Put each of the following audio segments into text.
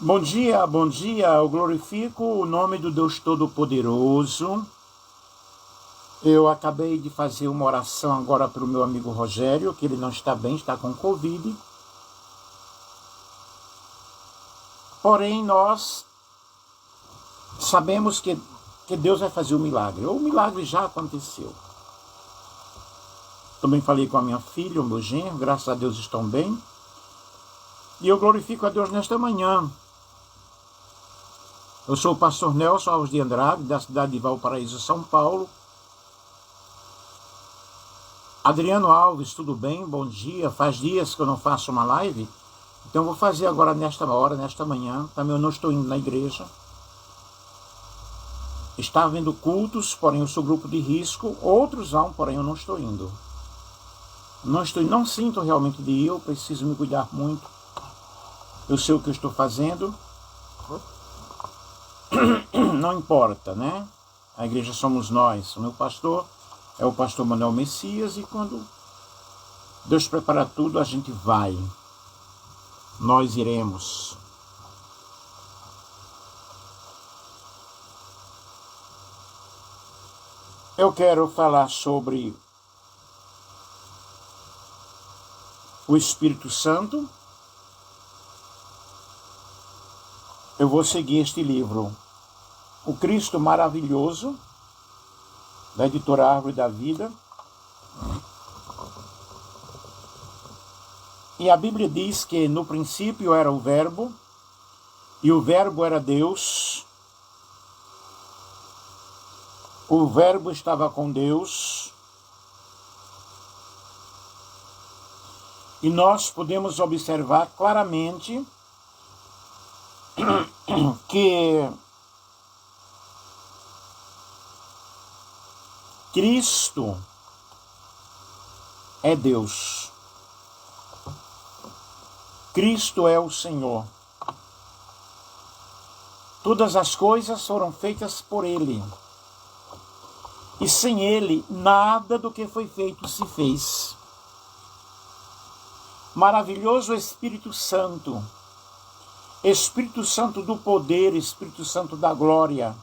Bom dia, eu glorifico o nome do Deus Todo-Poderoso. Eu acabei de fazer uma oração agora para o meu amigo Rogério, que ele não está bem, está com Covid. Porém, nós sabemos que Deus vai fazer o milagre. O milagre já aconteceu. Também falei com a minha filha, o meu genro, graças a Deus estão bem. E eu glorifico a Deus nesta manhã. Eu sou o pastor Nelson Alves de Andrade, da cidade de Valparaíso, São Paulo. Adriano Alves, tudo bem? Bom dia. Faz dias que eu não faço uma live, então eu vou fazer agora nesta hora, nesta manhã. Também eu não estou indo na igreja. Está havendo cultos, porém eu sou grupo de risco. Outros vão, porém eu não estou indo. Não sinto realmente de ir, eu preciso me cuidar muito. Eu sei o que eu estou fazendo. Não importa, né? A igreja somos nós. O meu pastor é o pastor Manuel Messias, e quando Deus prepara tudo, a gente vai. Nós iremos. Eu quero falar sobre o Espírito Santo. Eu vou seguir este livro, O Cristo Maravilhoso, da editora Árvore da Vida. E a Bíblia diz que no princípio era o Verbo, e o Verbo era Deus. O Verbo estava com Deus. E nós podemos observar claramente que Cristo é Deus. Cristo é o Senhor. Todas as coisas foram feitas por Ele. E sem Ele, nada do que foi feito se fez. Maravilhoso Espírito Santo. Espírito Santo do poder, Espírito Santo da glória.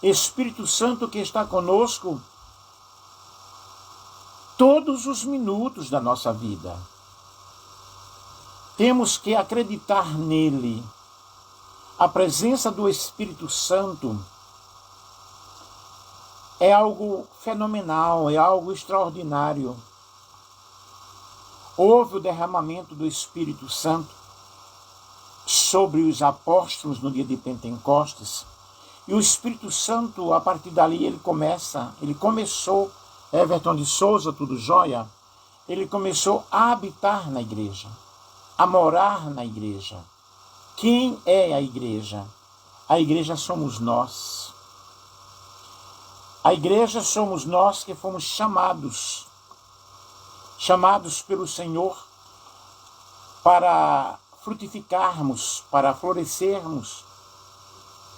Espírito Santo que está conosco todos os minutos da nossa vida. Temos que acreditar nele. A presença do Espírito Santo é algo fenomenal, é algo extraordinário. Houve o derramamento do Espírito Santo sobre os apóstolos no dia de Pentecostes. E o Espírito Santo, a partir dali, ele começou, Everton de Souza, tudo jóia, ele começou a habitar na igreja, a morar na igreja. Quem é a igreja? A igreja somos nós. A igreja somos nós que fomos chamados pelo Senhor para frutificarmos, para florescermos,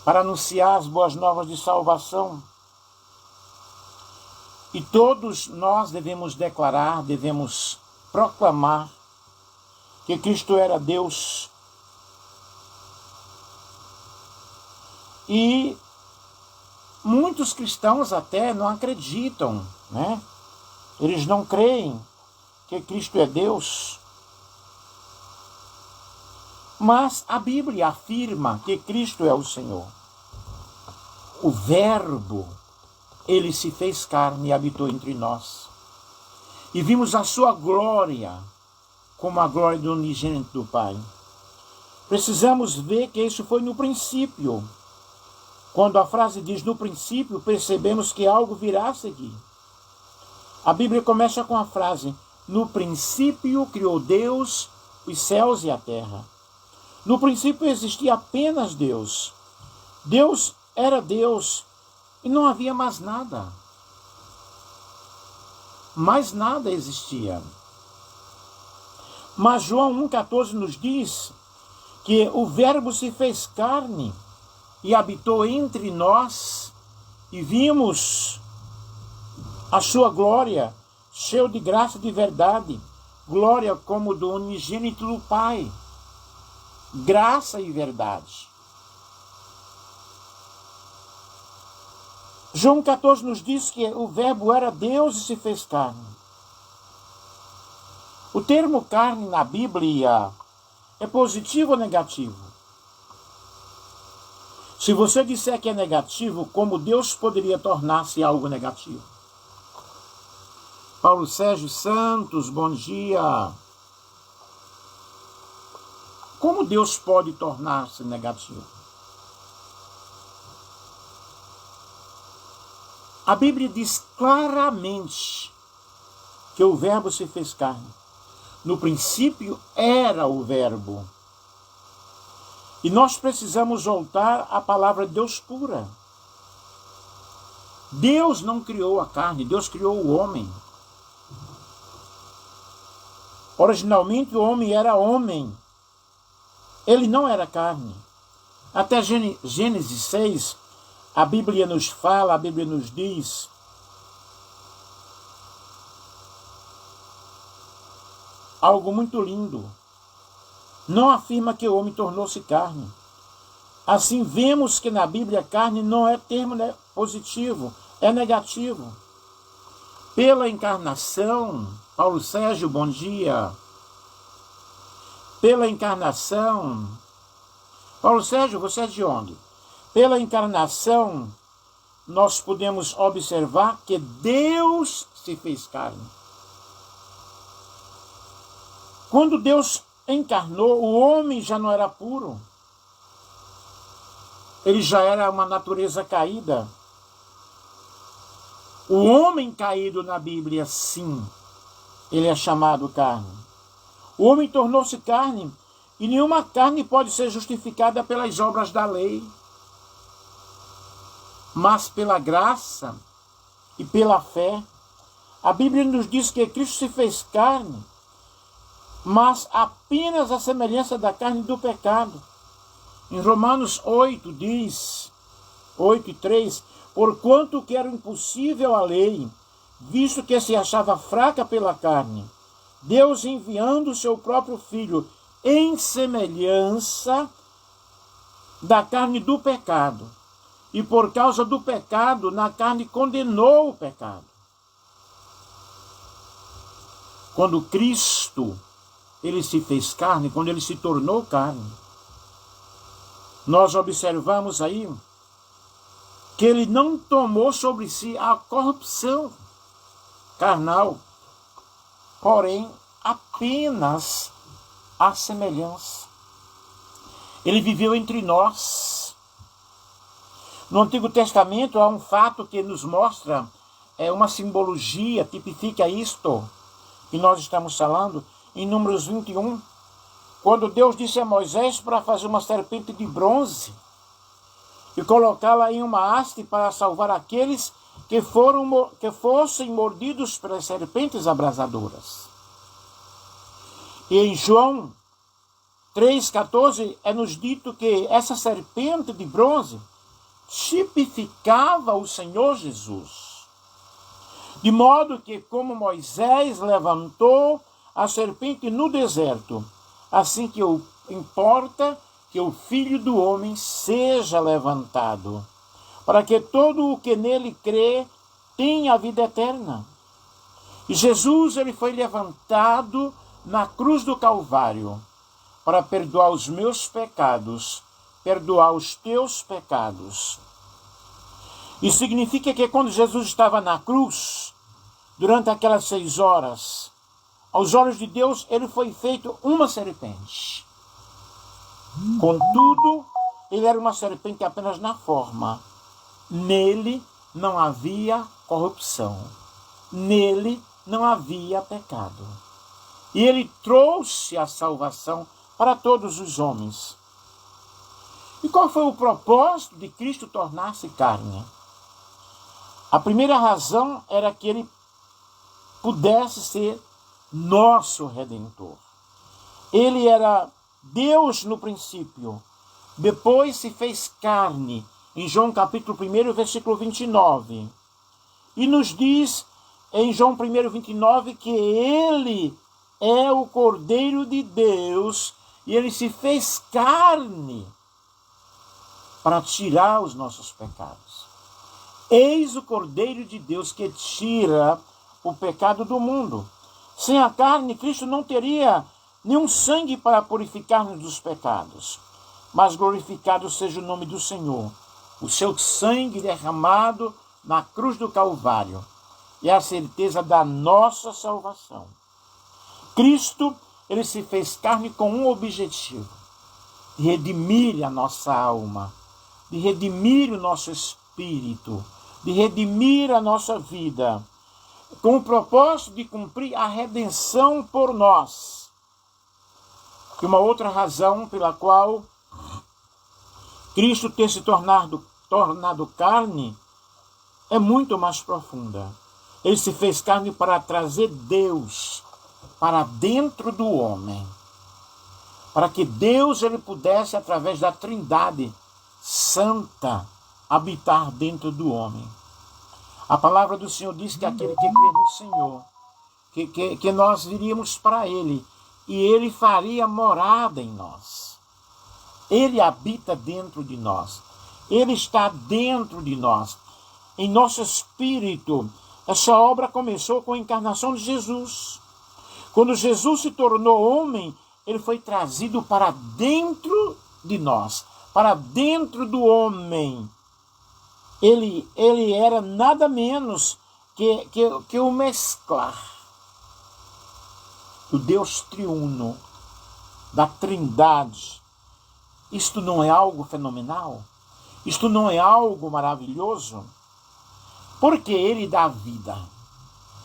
para anunciar as boas novas de salvação. E todos nós devemos declarar, devemos proclamar que Cristo era Deus. E muitos cristãos até não acreditam, né? Eles não creem que Cristo é Deus. Mas a Bíblia afirma que Cristo é o Senhor. O Verbo, ele se fez carne e habitou entre nós. E vimos a sua glória, como a glória do unigênito do Pai. Precisamos ver que isso foi no princípio. Quando a frase diz no princípio, percebemos que algo virá a seguir. A Bíblia começa com a frase: no princípio criou Deus os céus e a terra. No princípio existia apenas Deus. Deus era Deus e não havia mais nada. Mais nada existia. Mas João 1,14 nos diz que o Verbo se fez carne e habitou entre nós, e vimos a sua glória, cheio de graça e de verdade, glória como do unigênito do Pai. graça e verdade. João 14 nos diz que o verbo era Deus e se fez carne. O termo carne na Bíblia é positivo ou negativo? Se você disser que é negativo, como Deus poderia tornar-se algo negativo? Paulo Sérgio Santos, bom dia. Como Deus pode tornar-se negativo? A Bíblia diz claramente que o verbo se fez carne. No princípio era o verbo. E nós precisamos voltar à palavra de Deus pura. Deus não criou a carne, Deus criou o homem. Originalmente o homem era homem. Ele não era carne. Até Gênesis 6, a Bíblia nos fala, a Bíblia nos diz algo muito lindo. Não afirma que o homem tornou-se carne. Assim vemos que na Bíblia carne não é termo positivo, é negativo. Pela encarnação, Paulo Sérgio, bom dia. Pela encarnação, Paulo Sérgio, você é de onde? Pela encarnação, nós podemos observar que Deus se fez carne. Quando Deus encarnou, o homem já não era puro. Ele já era uma natureza caída. O homem caído na Bíblia, sim, ele é chamado carne. O homem tornou-se carne, e nenhuma carne pode ser justificada pelas obras da lei, mas pela graça e pela fé. A Bíblia nos diz que Cristo se fez carne, mas apenas a semelhança da carne do pecado. Em Romanos 8 diz, 8:3, porquanto que era impossível a lei, visto que se achava fraca pela carne, Deus enviando o seu próprio Filho em semelhança da carne do pecado, e por causa do pecado, na carne condenou o pecado. Quando Cristo, ele se fez carne, quando ele se tornou carne, nós observamos aí que ele não tomou sobre si a corrupção carnal, porém apenas a semelhança. Ele viveu entre nós. No Antigo Testamento há um fato que nos mostra, uma simbologia, tipifica isto que nós estamos falando, em Números 21, quando Deus disse a Moisés para fazer uma serpente de bronze e colocá-la em uma haste para salvar aqueles que fossem mordidos pelas serpentes abrasadoras. E em João 3,14 é nos dito que essa serpente de bronze tipificava o Senhor Jesus. De modo que, como Moisés levantou a serpente no deserto, assim que importa que o Filho do Homem seja levantado, para que todo o que nele crê tenha a vida eterna. E Jesus, ele foi levantado na cruz do Calvário para perdoar os meus pecados, perdoar os teus pecados. Isso significa que quando Jesus estava na cruz, durante aquelas 6 horas, aos olhos de Deus, ele foi feito uma serpente. Contudo, ele era uma serpente apenas na forma. Nele não havia corrupção. Nele não havia pecado. E ele trouxe a salvação para todos os homens. E qual foi o propósito de Cristo tornar-se carne? A primeira razão era que ele pudesse ser nosso Redentor. Ele era Deus no princípio, depois se fez carne, em João capítulo 1, versículo 29. E nos diz em João 1, 29, que ele é o Cordeiro de Deus e ele se fez carne para tirar os nossos pecados. Eis o Cordeiro de Deus que tira o pecado do mundo. Sem a carne, Cristo não teria nenhum sangue para purificar-nos dos pecados. Mas glorificado seja o nome do Senhor. O seu sangue derramado na cruz do Calvário é a certeza da nossa salvação. Cristo, ele se fez carne com um objetivo: de redimir a nossa alma, de redimir o nosso espírito, de redimir a nossa vida, com o propósito de cumprir a redenção por nós. E uma outra razão pela qual Cristo ter se tornado carne é muito mais profunda. Ele se fez carne para trazer Deus para dentro do homem, para que Deus ele pudesse, através da Trindade Santa, habitar dentro do homem. A palavra do Senhor diz que aquele que crê no Senhor, que nós viríamos para Ele, e Ele faria morada em nós. Ele habita dentro de nós. Ele está dentro de nós. Em nosso espírito, essa obra começou com a encarnação de Jesus. Quando Jesus se tornou homem, ele foi trazido para dentro de nós, para dentro do homem. Ele era nada menos que o mesclar do Deus triuno, da Trindade. Isto não é algo fenomenal? Isto não é algo maravilhoso? Porque ele dá vida.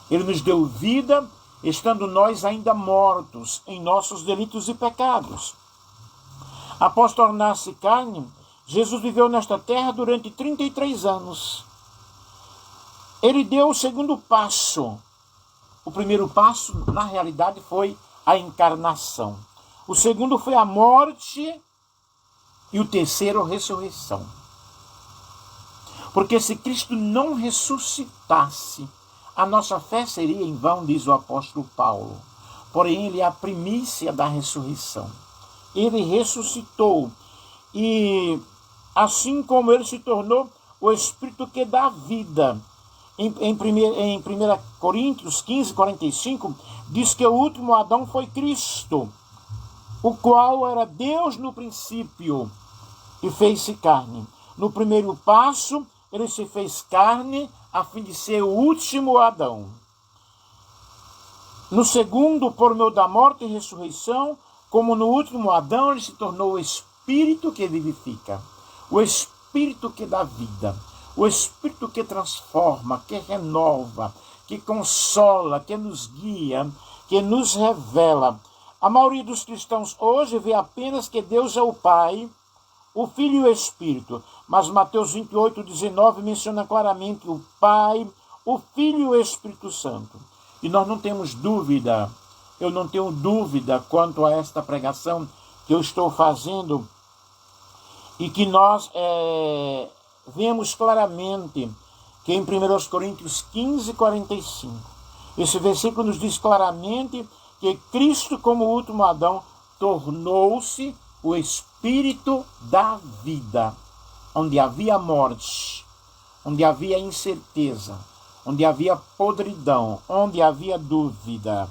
Ele nos deu vida, estando nós ainda mortos em nossos delitos e pecados. Após tornar-se carne, Jesus viveu nesta terra durante 33 anos. Ele deu o segundo passo. O primeiro passo, na realidade, foi a encarnação. O segundo foi a morte e o terceiro, a ressurreição. Porque se Cristo não ressuscitasse, a nossa fé seria em vão, diz o apóstolo Paulo. Porém, ele é a primícia da ressurreição. Ele ressuscitou. E assim como ele se tornou o Espírito que dá vida. Em 1 Coríntios 15, 45, diz que o último Adão foi Cristo, o qual era Deus no princípio e fez-se carne. No primeiro passo, ele se fez carne a fim de ser o último Adão. No segundo, por meio da morte e ressurreição, como no último Adão, ele se tornou o Espírito que vivifica, o Espírito que dá vida, o Espírito que transforma, que renova, que consola, que nos guia, que nos revela. A maioria dos cristãos hoje vê apenas que Deus é o Pai, o Filho e o Espírito. Mas Mateus 28, 19 menciona claramente o Pai, o Filho e o Espírito Santo. E nós não temos dúvida, eu não tenho dúvida quanto a esta pregação que eu estou fazendo e que nós vemos claramente que em 1 Coríntios 15, 45, esse versículo nos diz claramente que Cristo, como último Adão, tornou-se o Espírito da vida, onde havia morte, onde havia incerteza, onde havia podridão, onde havia dúvida.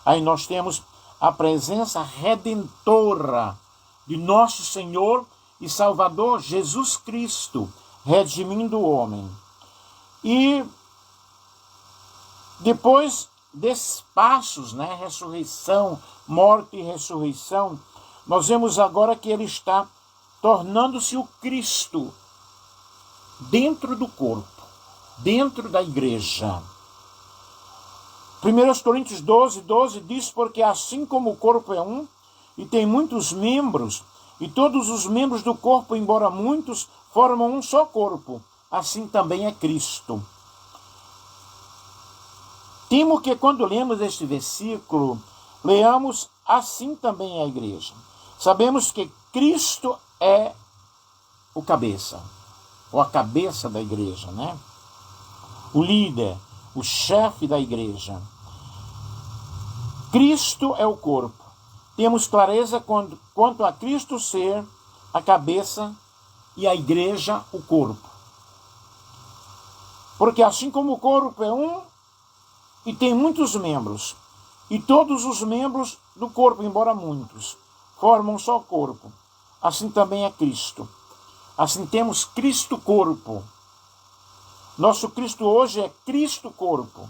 Aí nós temos a presença redentora de nosso Senhor e Salvador Jesus Cristo, redimindo o homem. E depois desses passos, ressurreição, morte e ressurreição, nós vemos agora que ele está tornando-se o Cristo dentro do corpo, dentro da igreja. 1 Coríntios 12, 12 diz: porque assim como o corpo é um e tem muitos membros, e todos os membros do corpo, embora muitos, formam um só corpo, assim também é Cristo. Temo que quando lemos este versículo, leamos assim também a igreja. Sabemos que Cristo é o cabeça, ou a cabeça da igreja, o líder, o chefe da igreja. Cristo é o corpo. temos clareza quanto a Cristo ser a cabeça e a igreja o corpo. Porque assim como o corpo é um e tem muitos membros, e todos os membros do corpo, embora muitos, formam um só corpo, assim também é Cristo. Assim temos Cristo corpo. Nosso Cristo hoje é Cristo corpo.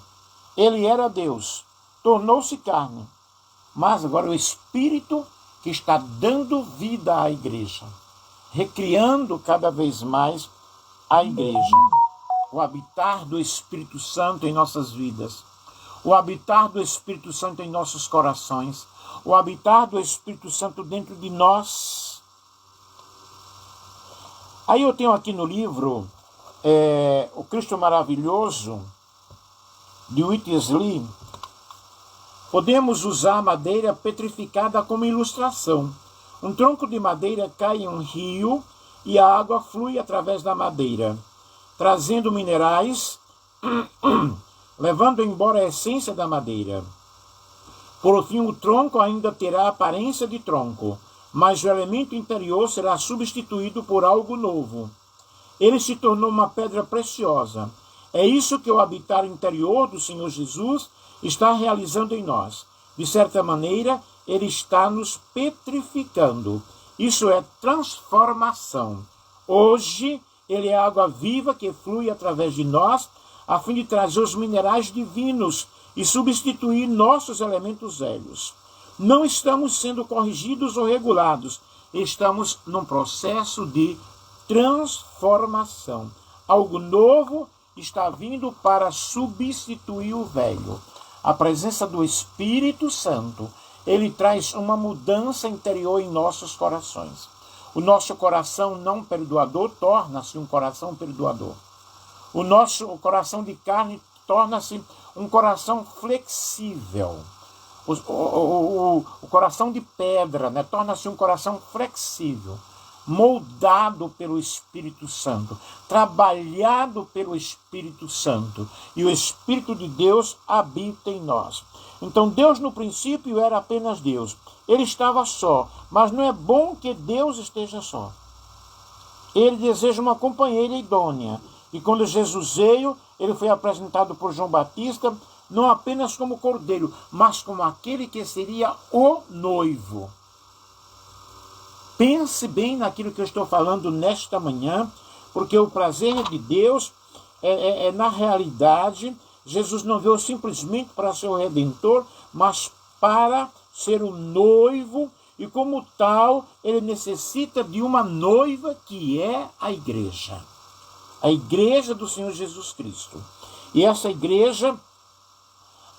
Ele era Deus, tornou-se carne, mas agora o Espírito que está dando vida à igreja, recriando cada vez mais a igreja. O habitar do Espírito Santo em nossas vidas, o habitar do Espírito Santo em nossos corações, o habitar do Espírito Santo dentro de nós. Aí eu tenho aqui no livro O Cristo Maravilhoso, de Whitsley. Podemos usar a madeira petrificada como ilustração. Um tronco de madeira cai em um rio e a água flui através da madeira, trazendo minerais, levando embora a essência da madeira. Por fim, o tronco ainda terá a aparência de tronco, mas o elemento interior será substituído por algo novo. Ele se tornou uma pedra preciosa. É isso que o habitar interior do Senhor Jesus está realizando em nós. De certa maneira, Ele está nos petrificando. Isso é transformação. Hoje, Ele é a água viva que flui através de nós, a fim de trazer os minerais divinos e substituir nossos elementos velhos. Não estamos sendo corrigidos ou regulados. Estamos num processo de transformação. Algo novo está vindo para substituir o velho. A presença do Espírito Santo, ele traz uma mudança interior em nossos corações. O nosso coração não perdoador torna-se um coração perdoador. O nosso coração de carne torna-se um coração flexível. O coração de pedra, né, torna-se um coração flexível, moldado pelo Espírito Santo, trabalhado pelo Espírito Santo, e o Espírito de Deus habita em nós. Então Deus no princípio era apenas Deus. Ele estava só, mas não é bom que Deus esteja só. Ele deseja uma companheira idônea. E quando Jesus veio, ele foi apresentado por João Batista, não apenas como cordeiro, mas como aquele que seria o noivo. Pense bem naquilo que eu estou falando nesta manhã, porque o prazer de Deus na realidade, Jesus não veio simplesmente para ser o Redentor, mas para ser o noivo, e como tal, ele necessita de uma noiva que é a igreja do Senhor Jesus Cristo. E essa igreja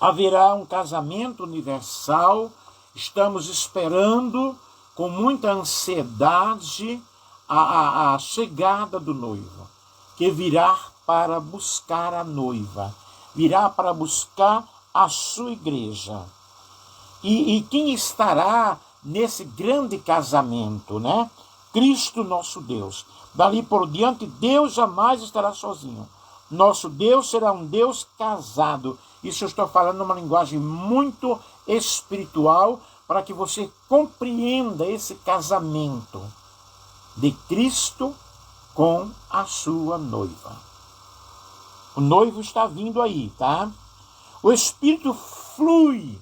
haverá um casamento universal. Estamos esperando com muita ansiedade a chegada do noivo, que virá para buscar a noiva, virá para buscar a sua igreja. E quem estará nesse grande casamento, né? Cristo nosso Deus. Dali por diante, Deus jamais estará sozinho. Nosso Deus será um Deus casado. Isso eu estou falando numa linguagem muito espiritual, para que você compreenda esse casamento de Cristo com a sua noiva. O noivo está vindo aí, tá? O Espírito flui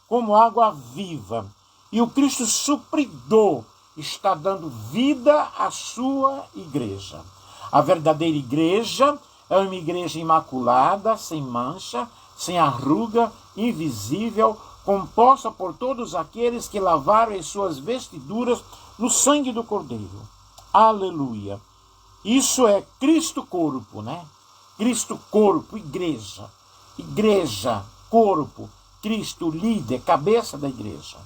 como água viva, e o Cristo supridor está dando vida à sua igreja. A verdadeira igreja é uma igreja imaculada, sem mancha, sem arruga, invisível, composta por todos aqueles que lavaram as suas vestiduras no sangue do Cordeiro. Aleluia! Isso é Cristo corpo, né? Cristo corpo, igreja. Igreja, corpo, Cristo líder, cabeça da igreja.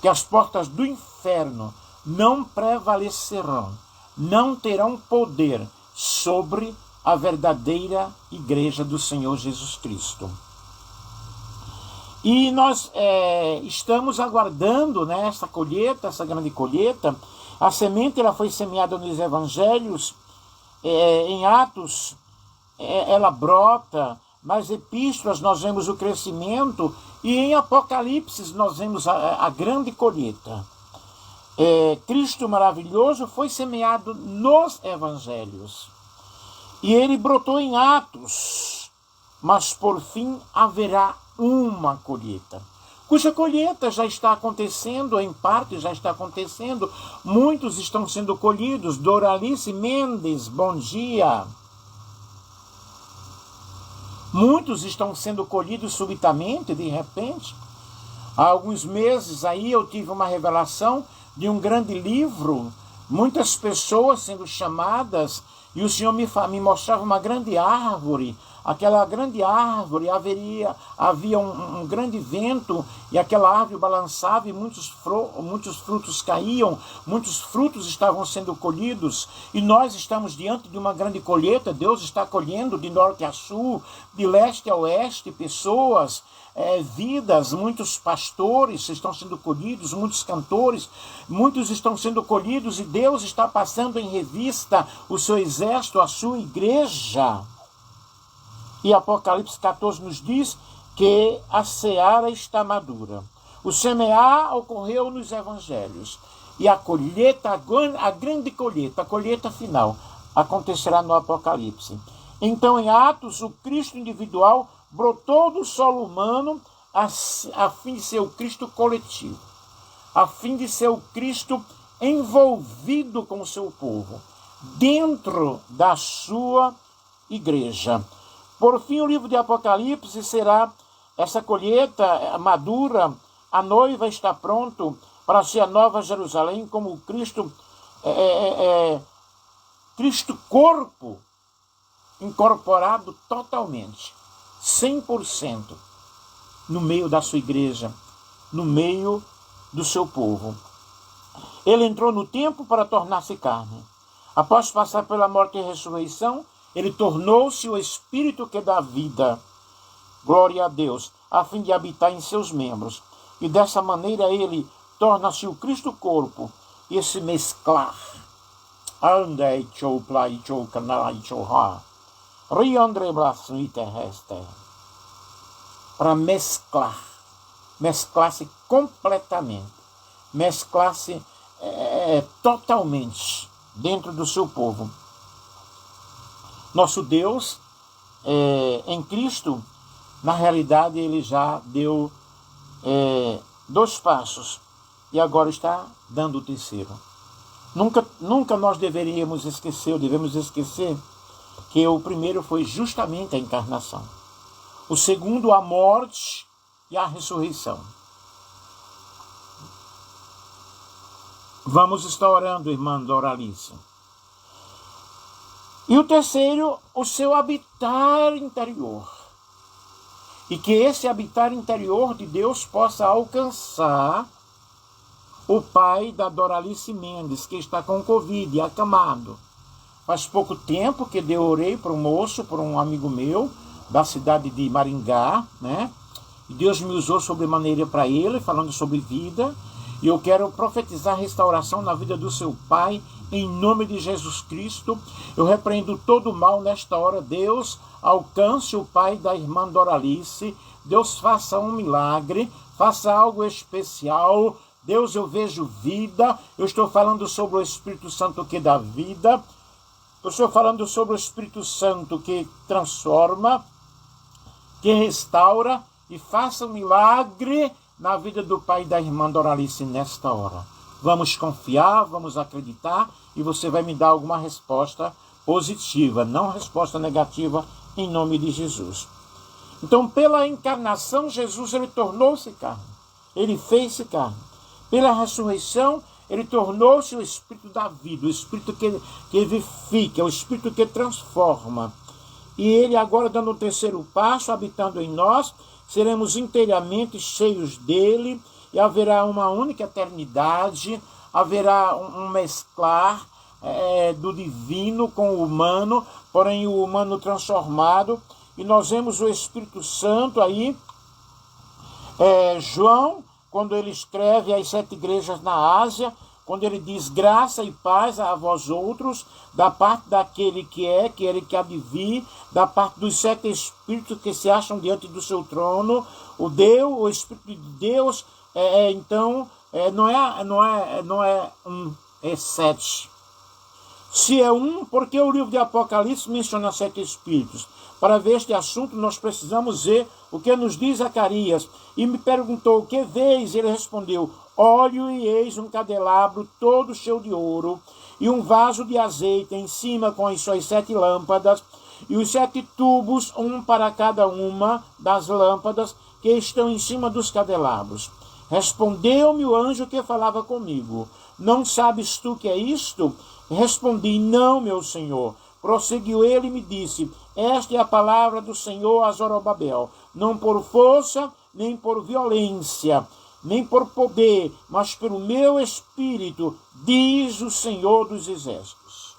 Que as portas do inferno não prevalecerão, não terão poder sobre a verdadeira igreja do Senhor Jesus Cristo. E nós estamos aguardando, né, essa colheita, essa grande colheita. A semente ela foi semeada nos evangelhos, em Atos, ela brota, nas epístolas nós vemos o crescimento, e em Apocalipse nós vemos a grande colheita. Cristo maravilhoso foi semeado nos evangelhos, e ele brotou em Atos, mas por fim haverá uma colheita, cuja colheita já está acontecendo, em parte já está acontecendo. Muitos estão sendo colhidos. Doralice Mendes, bom dia. Muitos estão sendo colhidos subitamente, de repente. Há alguns meses aí eu tive uma revelação de um grande livro, muitas pessoas sendo chamadas, e o Senhor me mostrava uma grande árvore. Aquela grande árvore, havia um grande vento, e aquela árvore balançava, e muitos frutos caíam, muitos frutos estavam sendo colhidos, e nós estamos diante de uma grande colheita. Deus está colhendo de norte a sul, de leste a oeste, pessoas, vidas. Muitos pastores estão sendo colhidos, muitos cantores, muitos estão sendo colhidos, e Deus está passando em revista o seu exército, a sua igreja. E Apocalipse 14 nos diz que a seara está madura. O semear ocorreu nos evangelhos. E a colheita, a grande colheita, a colheita final, acontecerá no Apocalipse. Então, em Atos, o Cristo individual brotou do solo humano a fim de ser o Cristo coletivo, a fim de ser o Cristo envolvido com o seu povo, dentro da sua igreja. Por fim, o livro de Apocalipse será essa colheita madura. A noiva está pronto para ser a nova Jerusalém, como o Cristo, Cristo corpo, incorporado totalmente, 100%, no meio da sua igreja, no meio do seu povo. Ele entrou no tempo para tornar-se carne. Após passar pela morte e ressurreição, ele tornou-se o Espírito que dá vida, glória a Deus, a fim de habitar em seus membros. E dessa maneira ele torna-se o Cristo corpo, e se mesclar. Para mesclar-se completamente, mesclar-se totalmente dentro do seu povo. Nosso Deus, em Cristo, na realidade, ele já deu 2 passos, e agora está dando o terceiro. Nunca nós devemos esquecer que o primeiro foi justamente a encarnação. O segundo, a morte e a ressurreição. Vamos estar orando, irmã Doralice. E o terceiro, o seu habitar interior. E que esse habitar interior de Deus possa alcançar o pai da Doralice Mendes, que está com Covid, acamado. Faz pouco tempo que eu orei para um moço, para um amigo meu, da cidade de Maringá, né? E Deus me usou sobremaneira para ele, falando sobre vida. E eu quero profetizar restauração na vida do seu pai, em nome de Jesus Cristo. Eu repreendo todo o mal nesta hora. Deus, alcance o pai da irmã Doralice. Deus, faça um milagre, faça algo especial. Deus, eu vejo vida. Eu estou falando sobre o Espírito Santo que dá vida. Eu estou falando sobre o Espírito Santo que transforma, que restaura, e faça um milagre na vida do pai e da irmã Doralice nesta hora. Vamos confiar, vamos acreditar, e você vai me dar alguma resposta positiva, não resposta negativa, em nome de Jesus. Então, pela encarnação, Jesus, ele tornou-se carne. Ele fez-se carne. Pela ressurreição, ele tornou-se o Espírito da vida, o Espírito que vivifica, o Espírito que transforma. E ele agora, dando o terceiro passo, habitando em nós, seremos inteiramente cheios dele, e haverá uma única eternidade, haverá um mesclar do divino com o humano, porém o humano transformado. E nós vemos o Espírito Santo aí, João, quando ele escreve às 7 igrejas na Ásia, quando ele diz graça e paz a vós outros, da parte daquele que é, aquele que há de vir, da parte dos 7 espíritos que se acham diante do seu trono, o Espírito de Deus, então, não é um, é 7. Se é um, porque o livro de Apocalipse menciona 7 espíritos? Para ver este assunto, nós precisamos ver o que nos diz Zacarias. E me perguntou, o que vês? Ele respondeu, olho e eis um candelabro todo cheio de ouro, e um vaso de azeite em cima com as suas 7 lâmpadas, e os 7 tubos, um para cada uma das lâmpadas que estão em cima dos candelabros. Respondeu-me o anjo que falava comigo, não sabes tu que é isto? Respondi, não, meu senhor. Prosseguiu ele e me disse, esta é a palavra do Senhor a Zorobabel, não por força, nem por violência, nem por poder, mas pelo meu espírito, diz o Senhor dos exércitos.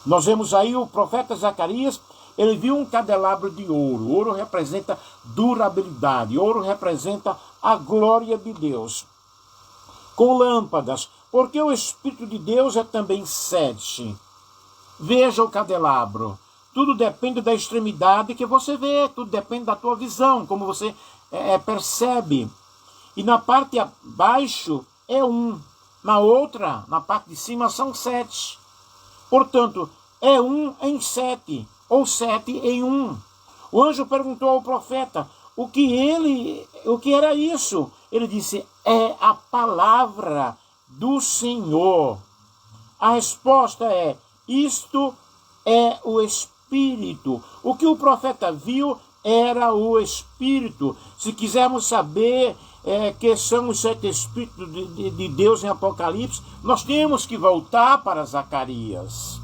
Nós vemos aí o profeta Zacarias, ele viu um candelabro de ouro. Ouro representa durabilidade, ouro representa a glória de Deus. Com lâmpadas, porque o Espírito de Deus é também 7. Veja o candelabro. Tudo depende da extremidade que você vê, tudo depende da tua visão, como você percebe. E na parte abaixo é 1, na outra, na parte de cima, são 7. Portanto, é 1 em 7, ou 7 em 1. O anjo perguntou ao profeta o que era isso. Ele disse, é a palavra do Senhor. A resposta é, isto é o Espírito. O que o profeta viu era o Espírito. Se quisermos saber que são os 7 Espíritos de Deus em Apocalipse, nós temos que voltar para Zacarias.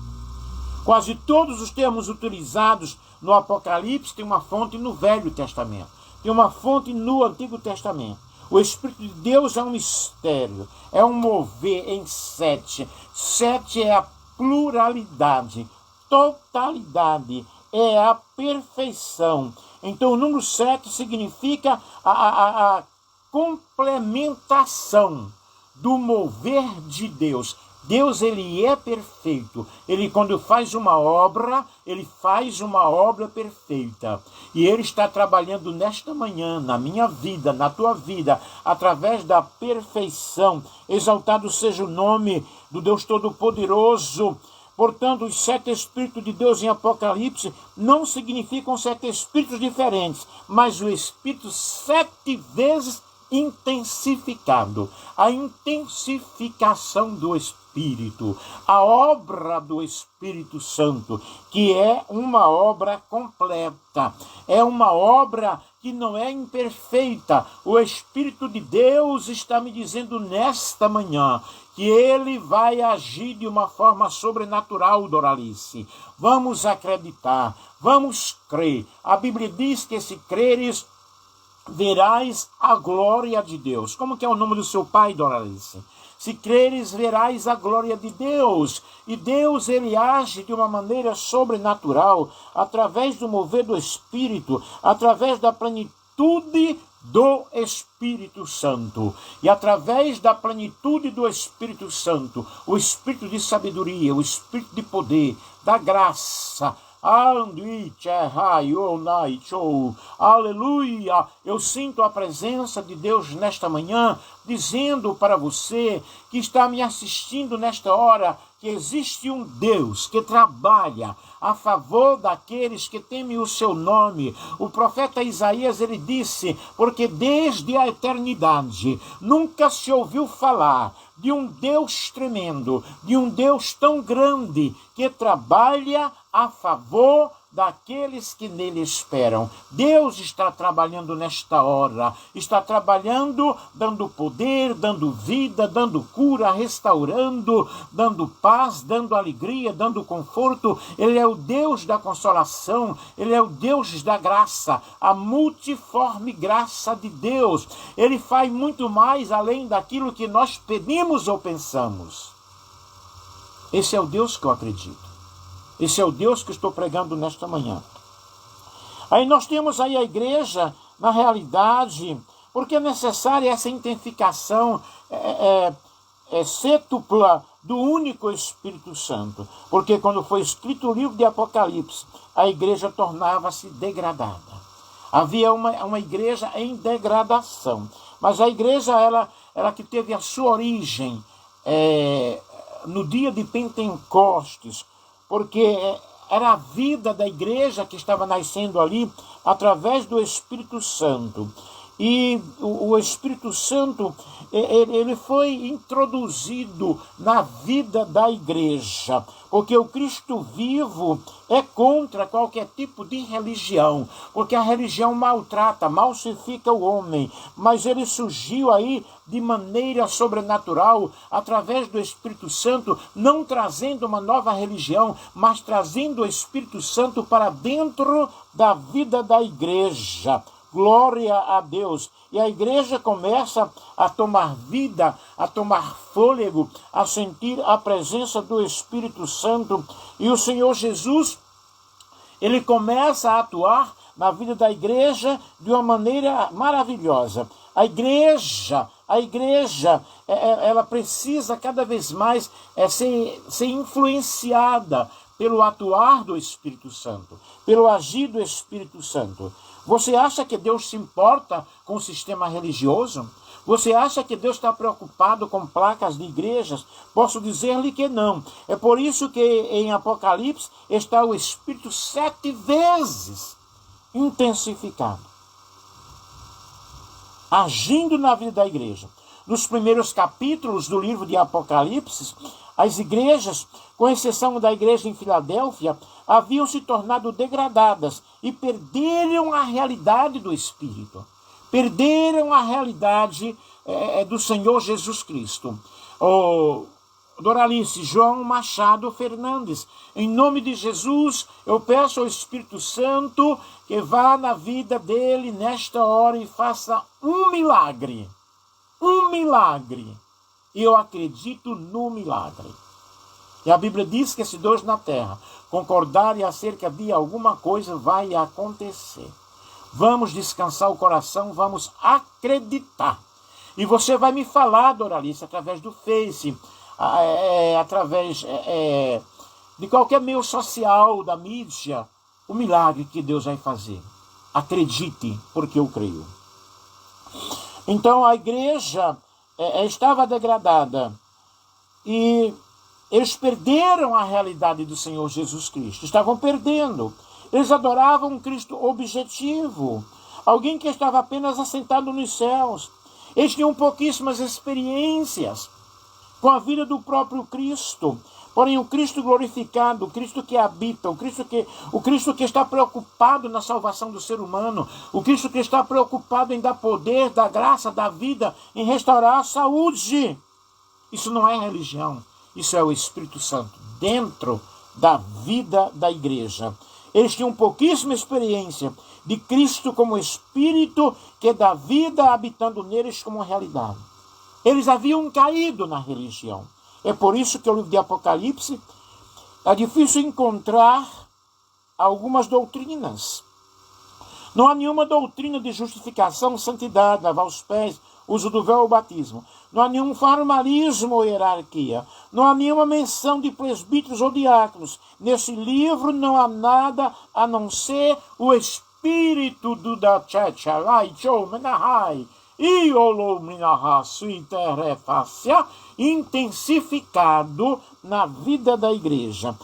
Quase todos os termos utilizados no Apocalipse têm uma fonte no Velho Testamento, tem uma fonte no Antigo Testamento. O Espírito de Deus é um mistério, é um mover em 7. 7 é a pluralidade, totalidade, é a perfeição. Então o número 7 significa a complementação do mover de Deus. Deus, ele é perfeito. Ele, quando faz uma obra, ele faz uma obra perfeita. E ele está trabalhando nesta manhã, na minha vida, na tua vida, através da perfeição. Exaltado seja o nome do Deus Todo-Poderoso. Portanto, os 7 Espíritos de Deus em Apocalipse não significam 7 Espíritos diferentes, mas o Espírito 7 vezes intensificado. A intensificação do Espírito, a obra do Espírito Santo, que é uma obra completa, é uma obra que não é imperfeita. O Espírito de Deus está me dizendo nesta manhã que ele vai agir de uma forma sobrenatural, Doralice. Vamos acreditar, vamos crer. A Bíblia diz que se creres, verás a glória de Deus. Como que é o nome do seu pai, Doralice? Se creres, verás a glória de Deus. E Deus, ele age de uma maneira sobrenatural, através do mover do Espírito, através da plenitude do Espírito Santo. E através da plenitude do Espírito Santo, o Espírito de sabedoria, o Espírito de poder, da graça, aleluia, eu sinto a presença de Deus nesta manhã, dizendo para você que está me assistindo nesta hora, que existe um Deus que trabalha a favor daqueles que temem o seu nome. O profeta Isaías, ele disse, porque desde a eternidade nunca se ouviu falar de um Deus tremendo, de um Deus tão grande, que trabalha a favor daqueles que nele esperam. Deus está trabalhando nesta hora, está trabalhando, dando poder, dando vida, dando cura, restaurando, dando paz, dando alegria, dando conforto. Ele é o Deus da consolação, ele é o Deus da graça, a multiforme graça de Deus. Ele faz muito mais além daquilo que nós pedimos ou pensamos. Esse é o Deus que eu acredito. Esse é o Deus que estou pregando nesta manhã. Aí nós temos aí a igreja, na realidade, porque é necessária essa intensificação, cêtupla do único Espírito Santo. Porque quando foi escrito o livro de Apocalipse, a igreja tornava-se degradada. Havia uma igreja em degradação. Mas a igreja, ela que teve a sua origem no dia de Pentecostes, porque era a vida da igreja que estava nascendo ali através do Espírito Santo. E o Espírito Santo, ele foi introduzido na vida da igreja, porque o Cristo vivo é contra qualquer tipo de religião, porque a religião maltrata, falsifica o homem, mas ele surgiu aí de maneira sobrenatural, através do Espírito Santo, não trazendo uma nova religião, mas trazendo o Espírito Santo para dentro da vida da igreja. Glória a Deus. E a igreja começa a tomar vida, a tomar fôlego, a sentir a presença do Espírito Santo. E o Senhor Jesus, ele começa a atuar na vida da igreja de uma maneira maravilhosa. A igreja, ela precisa cada vez mais ser influenciada pelo atuar do Espírito Santo, pelo agir do Espírito Santo. Você acha que Deus se importa com o sistema religioso? Você acha que Deus está preocupado com placas de igrejas? Posso dizer-lhe que não. É por isso que em Apocalipse está o Espírito 7 vezes intensificado, agindo na vida da igreja. Nos primeiros capítulos do livro de Apocalipse, as igrejas, com exceção da igreja em Filadélfia, haviam se tornado degradadas e perderam a realidade do Espírito. Perderam a realidade do Senhor Jesus Cristo. Doralice, João Machado Fernandes, em nome de Jesus, eu peço ao Espírito Santo que vá na vida dele nesta hora e faça um milagre. Um milagre. Eu acredito no milagre. E a Bíblia diz que se dois na terra concordarem acerca de alguma coisa, vai acontecer. Vamos descansar o coração, vamos acreditar. E você vai me falar, Doralice, através do Face, através de qualquer meio social, da mídia, o milagre que Deus vai fazer. Acredite, porque eu creio. Então a igreja estava degradada e eles perderam a realidade do Senhor Jesus Cristo. Estavam perdendo. Eles adoravam um Cristo objetivo, alguém que estava apenas assentado nos céus. Eles tinham pouquíssimas experiências com a vida do próprio Cristo. Porém, o Cristo glorificado, o Cristo que habita, o Cristo que está preocupado na salvação do ser humano, o Cristo que está preocupado em dar poder, dar graça, dar vida, em restaurar a saúde. Isso não é religião, isso é o Espírito Santo dentro da vida da igreja. Eles tinham pouquíssima experiência de Cristo como Espírito que dá vida habitando neles como realidade. Eles haviam caído na religião. É por isso que o livro de Apocalipse é difícil encontrar algumas doutrinas. Não há nenhuma doutrina de justificação, santidade, lavar os pés, uso do véu ou batismo. Não há nenhum formalismo ou hierarquia. Não há nenhuma menção de presbíteros ou diáconos. Nesse livro não há nada a não ser o Espírito do da Tchetcha, Lai, Chou, Menahai, intensificado na vida da igreja.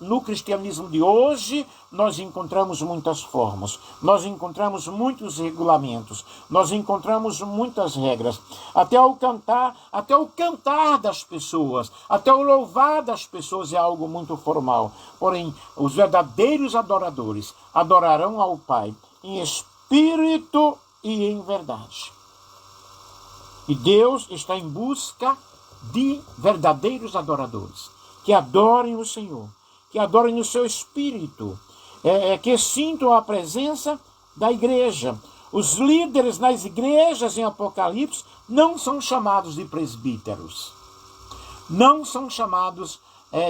No cristianismo de hoje, nós encontramos muitas formas, nós encontramos muitos regulamentos, nós encontramos muitas regras, até o cantar das pessoas, até o louvar das pessoas é algo muito formal. Porém, os verdadeiros adoradores adorarão ao Pai em espírito e em verdade. E Deus está em busca de verdadeiros adoradores, que adorem o Senhor, que adorem no seu espírito, que sintam a presença da igreja. Os líderes nas igrejas em Apocalipse não são chamados de presbíteros, não são chamados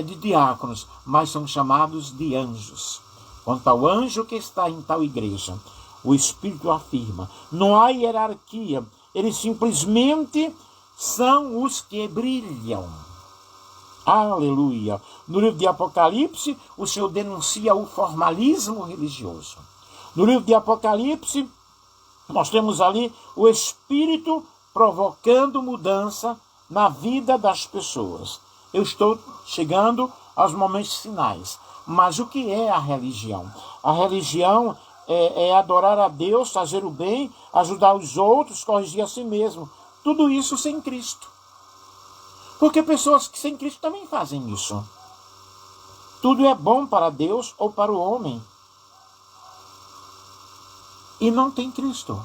de diáconos, mas são chamados de anjos. Quanto ao anjo que está em tal igreja, o Espírito afirma, não há hierarquia. Ele simplesmente são os que brilham. Aleluia. No livro de Apocalipse, o Senhor denuncia o formalismo religioso. No livro de Apocalipse, nós temos ali o Espírito provocando mudança na vida das pessoas. Eu estou chegando aos momentos finais. Mas o que é a religião? A religião é adorar a Deus, fazer o bem, ajudar os outros, corrigir a si mesmo. Tudo isso sem Cristo. Porque pessoas que sem Cristo também fazem isso. Tudo é bom para Deus ou para o homem. E não tem Cristo.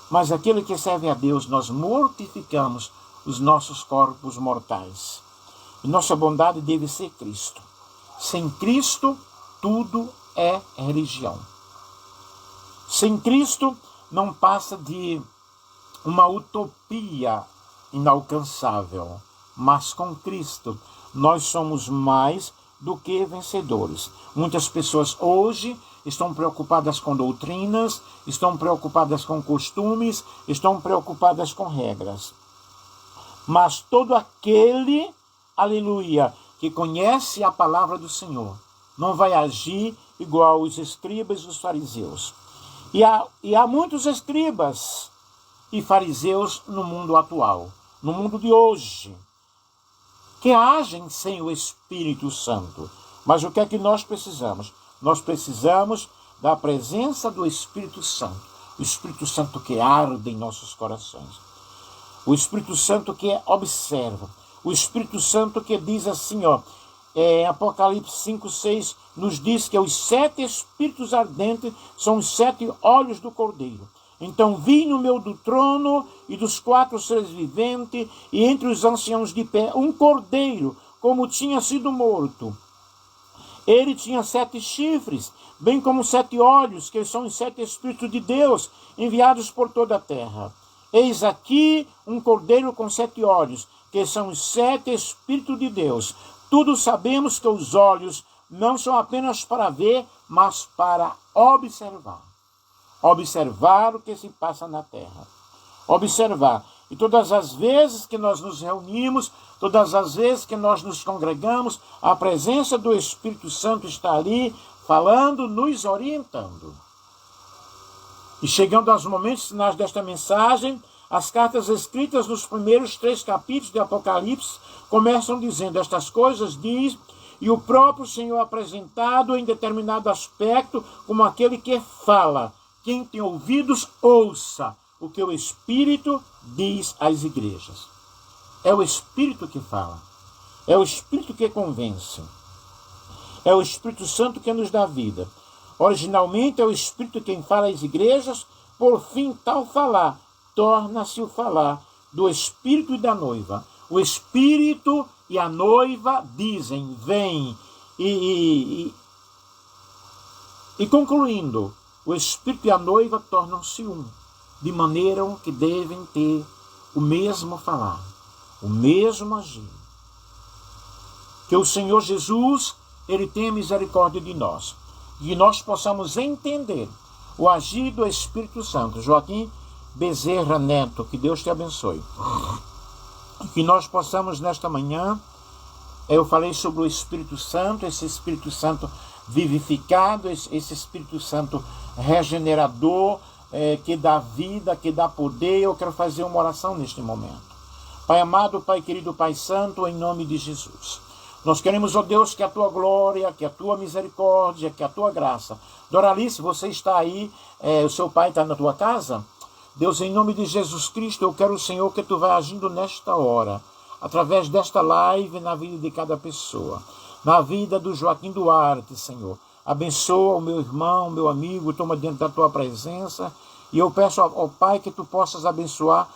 Mas aquele que serve a Deus, nós mortificamos os nossos corpos mortais. E nossa bondade deve ser Cristo. Sem Cristo, tudo é religião. Sem Cristo, não passa de uma utopia inalcançável. Mas com Cristo, nós somos mais do que vencedores. Muitas pessoas hoje estão preocupadas com doutrinas, estão preocupadas com costumes, estão preocupadas com regras. Mas todo aquele, aleluia, que conhece a palavra do Senhor, não vai agir igual os escribas e os fariseus. E há muitos escribas e fariseus no mundo atual, no mundo de hoje, que agem sem o Espírito Santo. Mas o que é que nós precisamos? Nós precisamos da presença do Espírito Santo. O Espírito Santo que arde em nossos corações. O Espírito Santo que observa. O Espírito Santo que diz assim, Apocalipse 5, 6, nos diz que os 7 Espíritos ardentes são os 7 olhos do Cordeiro. Então vi no meio do trono e dos 4 seres viventes, e entre os anciãos de pé, um cordeiro, como tinha sido morto. Ele tinha 7 chifres, bem como 7 olhos, que são os 7 Espíritos de Deus, enviados por toda a terra. Eis aqui um cordeiro com 7 olhos, que são os 7 Espíritos de Deus. Tudo sabemos que os olhos não são apenas para ver, mas para observar. Observar o que se passa na terra. Observar. E todas as vezes que nós nos reunimos, todas as vezes que nós nos congregamos, a presença do Espírito Santo está ali, falando, nos orientando. E chegando aos momentos finais desta mensagem, as cartas escritas nos primeiros 3 capítulos de Apocalipse começam dizendo: estas coisas diz, e o próprio Senhor apresentado em determinado aspecto como aquele que fala. Quem tem ouvidos, ouça o que o Espírito diz às igrejas. É o Espírito que fala. É o Espírito que convence. É o Espírito Santo que nos dá vida. Originalmente é o Espírito quem fala às igrejas, por fim tal falar torna-se o falar do Espírito e da noiva. O Espírito e a noiva dizem, vem. E concluindo, o Espírito e a noiva tornam-se um, de maneira que devem ter o mesmo falar, o mesmo agir. Que o Senhor Jesus, Ele tenha misericórdia de nós, e que nós possamos entender o agir do Espírito Santo. Joaquim Bezerra Neto, que Deus te abençoe. E que nós possamos nesta manhã, eu falei sobre o Espírito Santo, esse Espírito Santo vivificado, esse Espírito Santo regenerador, que dá vida, que dá poder. Eu quero fazer uma oração neste momento. Pai amado, Pai querido, Pai santo, em nome de Jesus. Nós queremos, ó Deus, que a Tua glória, que a Tua misericórdia, que a Tua graça. Doralice, você está aí, o seu pai está na tua casa? Deus, em nome de Jesus Cristo, eu quero, Senhor, que Tu vai agindo nesta hora, através desta live, na vida de cada pessoa. Na vida do Joaquim Duarte, Senhor. Abençoa o meu irmão, meu amigo, toma dentro da Tua presença. E eu peço ao Pai que Tu possas abençoar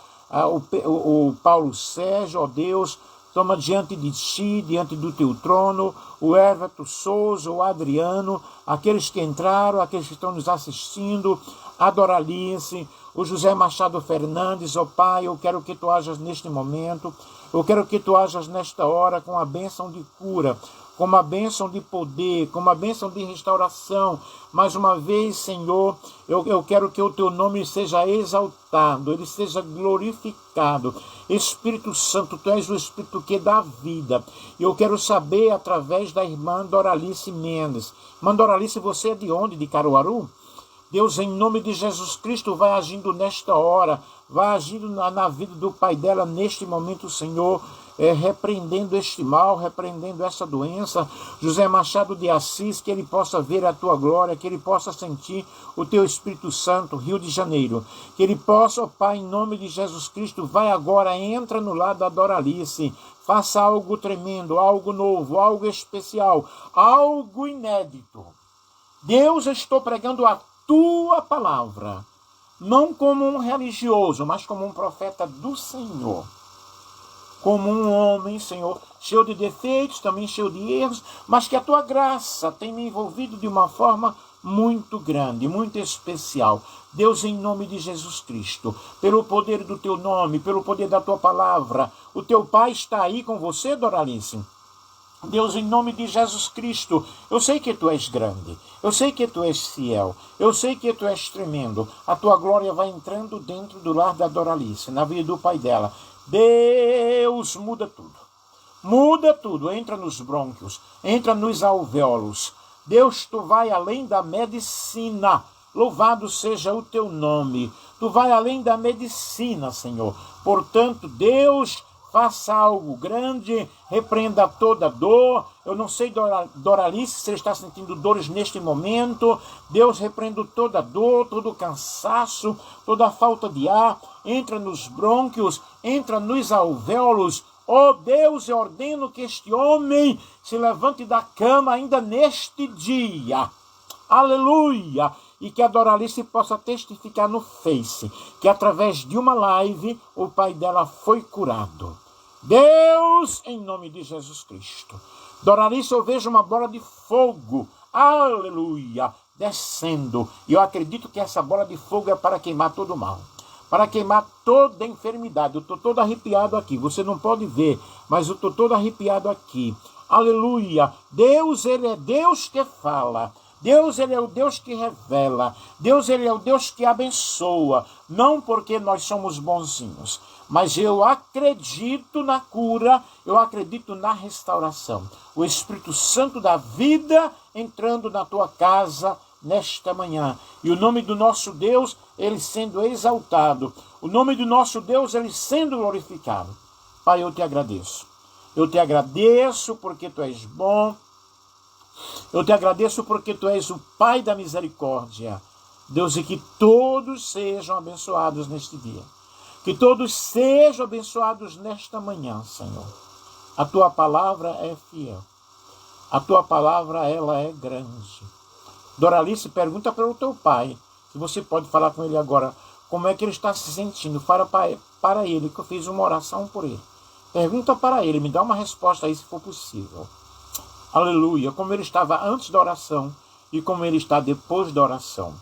o Paulo Sérgio, ó Deus. Toma diante de Ti, diante do Teu trono, o Everton Souza, o Adriano, aqueles que entraram, aqueles que estão nos assistindo, a Doralice, o José Machado Fernandes, ó Pai, eu quero que Tu hajas neste momento. Eu quero que Tu hajas nesta hora com a bênção de cura. com uma bênção de poder, com uma bênção de restauração. Mais uma vez, Senhor, eu quero que o teu nome seja exaltado, ele seja glorificado. Espírito Santo, tu és o Espírito que dá vida. E eu quero saber, através da irmã Doralice Mendes. Irmã Doralice, você é de onde? De Caruaru? Deus, em nome de Jesus Cristo, vai agindo nesta hora, vai agindo na vida do pai dela neste momento, Senhor, repreendendo este mal, repreendendo essa doença. José Machado de Assis, que ele possa ver a tua glória, que ele possa sentir o teu Espírito Santo, Rio de Janeiro. Que ele possa, ó Pai, em nome de Jesus Cristo, vai agora, entra no lado da Doralice, faça algo tremendo, algo novo, algo especial, algo inédito. Deus, eu estou pregando a tua palavra, não como um religioso, mas como um profeta do Senhor, como um homem, Senhor, cheio de defeitos, também cheio de erros, mas que a tua graça tem me envolvido de uma forma muito grande, muito especial. Deus, em nome de Jesus Cristo, pelo poder do teu nome, pelo poder da tua palavra, o teu Pai está aí com você, Doralice. Deus, em nome de Jesus Cristo, eu sei que tu és grande, eu sei que tu és fiel, eu sei que tu és tremendo. A tua glória vai entrando dentro do lar da Doralice, na vida do pai dela. Deus, muda tudo, entra nos brônquios, entra nos alvéolos. Deus, tu vai além da medicina, louvado seja o teu nome. Tu vai além da medicina, Senhor. Portanto, Deus, faça algo grande, repreenda toda dor. Eu não sei, Doralice, se ele está sentindo dores neste momento. Deus, repreenda toda dor, todo cansaço, toda falta de ar. Entra nos brônquios, entra nos alvéolos. Oh Deus, eu ordeno que este homem se levante da cama ainda neste dia. Aleluia! E que a Doralice possa testificar no Face que através de uma live o pai dela foi curado. Deus, em nome de Jesus Cristo. Doralice, eu vejo uma bola de fogo, aleluia, descendo. E eu acredito que essa bola de fogo é para queimar todo o mal, para queimar toda a enfermidade. Eu estou todo arrepiado aqui, você não pode ver, mas eu estou todo arrepiado aqui. Aleluia. Deus, ele é Deus que fala. Deus, ele é o Deus que revela. Deus, ele é o Deus que abençoa. Não porque nós somos bonzinhos, mas eu acredito na cura, eu acredito na restauração. O Espírito Santo da vida entrando na tua casa nesta manhã. E o nome do nosso Deus, ele sendo exaltado. O nome do nosso Deus, ele sendo glorificado. Pai, eu te agradeço. Eu te agradeço porque tu és bom. Eu te agradeço porque tu és o Pai da misericórdia. Deus, e que todos sejam abençoados neste dia. Que todos sejam abençoados nesta manhã, Senhor. A tua palavra é fiel. A tua palavra, ela é grande. Doralice, pergunta para o teu pai, se você pode falar com ele agora, como é que ele está se sentindo. Fala para ele, que eu fiz uma oração por ele. Pergunta para ele, me dá uma resposta aí se for possível. Aleluia, como ele estava antes da oração e como ele está depois da oração.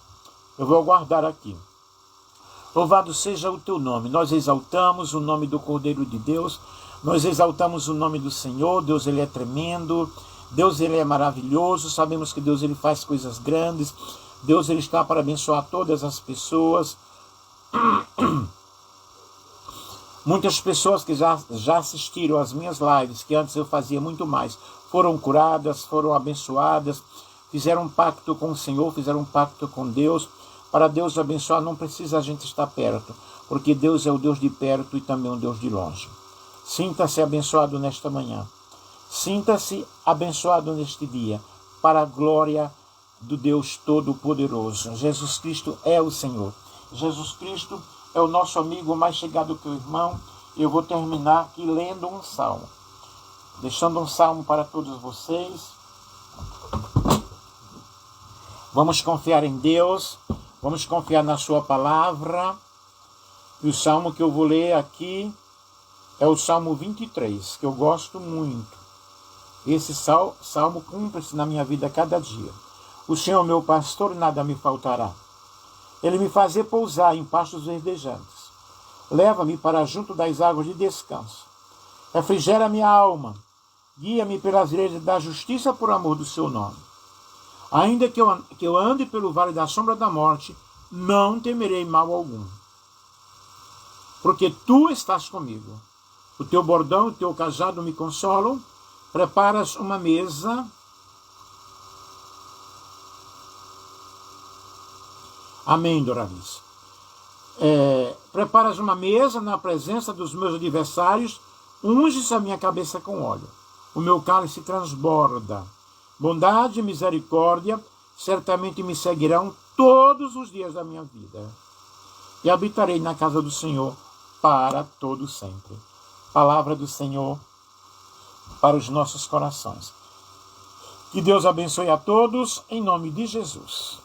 Eu vou aguardar aqui. Louvado seja o teu nome. Nós exaltamos o nome do Cordeiro de Deus. Nós exaltamos o nome do Senhor. Deus, ele é tremendo. Deus, ele é maravilhoso. Sabemos que Deus, ele faz coisas grandes. Deus, ele está para abençoar todas as pessoas. Muitas pessoas que já assistiram às minhas lives, que antes eu fazia muito mais, foram curadas, foram abençoadas, fizeram um pacto com o Senhor, fizeram um pacto com Deus. Para Deus abençoar, não precisa a gente estar perto, porque Deus é o Deus de perto e também o Deus de longe. Sinta-se abençoado nesta manhã. Sinta-se abençoado neste dia, para a glória do Deus Todo-Poderoso. Jesus Cristo é o Senhor. Jesus Cristo é o nosso amigo mais chegado que o irmão. Eu vou terminar aqui lendo um salmo. Deixando um salmo para todos vocês. Vamos confiar em Deus. Vamos confiar na sua palavra. E o salmo que eu vou ler aqui é o Salmo 23, que eu gosto muito. Esse salmo cumpre-se na minha vida cada dia. O Senhor é meu pastor e nada me faltará. Ele me faz repousar em pastos verdejantes. Leva-me para junto das águas de descanso. Refrigera minha alma. Guia-me pelas leis da justiça por amor do seu nome. Ainda que eu ande pelo vale da sombra da morte, não temerei mal algum. Porque tu estás comigo. O teu bordão e o teu cajado me consolam. Preparas uma mesa. Amém, Doralice. Preparas uma mesa na presença dos meus adversários. Unges a minha cabeça com óleo. O meu cálice transborda. Bondade e misericórdia certamente me seguirão todos os dias da minha vida. E habitarei na casa do Senhor para todo sempre. Palavra do Senhor para os nossos corações. Que Deus abençoe a todos, em nome de Jesus.